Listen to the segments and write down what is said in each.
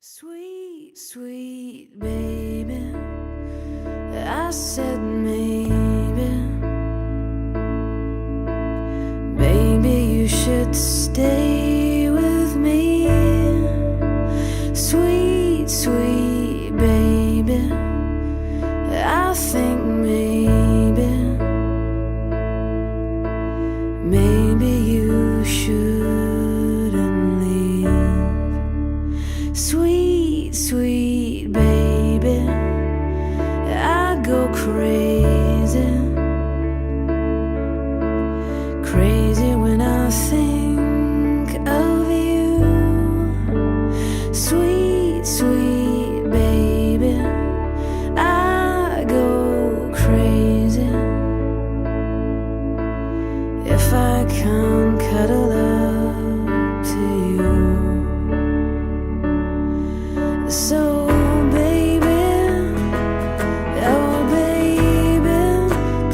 Sweet, sweet baby, I said maybe, maybe you should stay with me. Sweet, sweet baby, I think maybe you shouldn't leave. Sweet, sweet baby, I go crazy, crazy when I think of you. Sweet, sweet baby, I go crazy if I can't cuddle up to you. So baby, oh baby,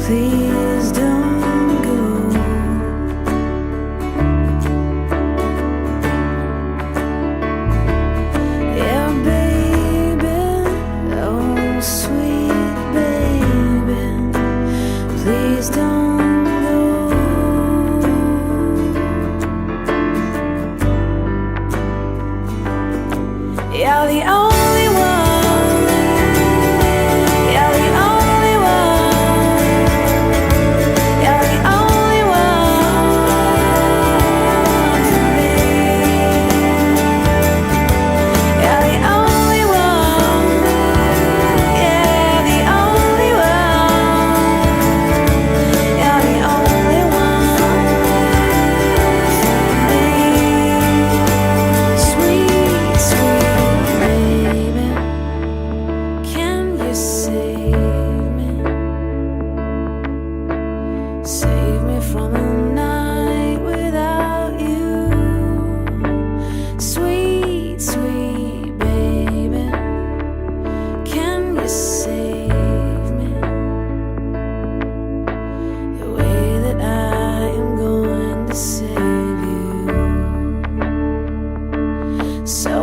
please don't go. Yeah baby, oh sweet baby, please don't go. You're the only one, you're the only one, you're the only one for me. You're the only one, yeah, the only one, you're the only one for me. Sweet, sweet baby, can you save me? Save me from a night without you. Sweet, sweet baby, can you save me? The way that I am going to save you. So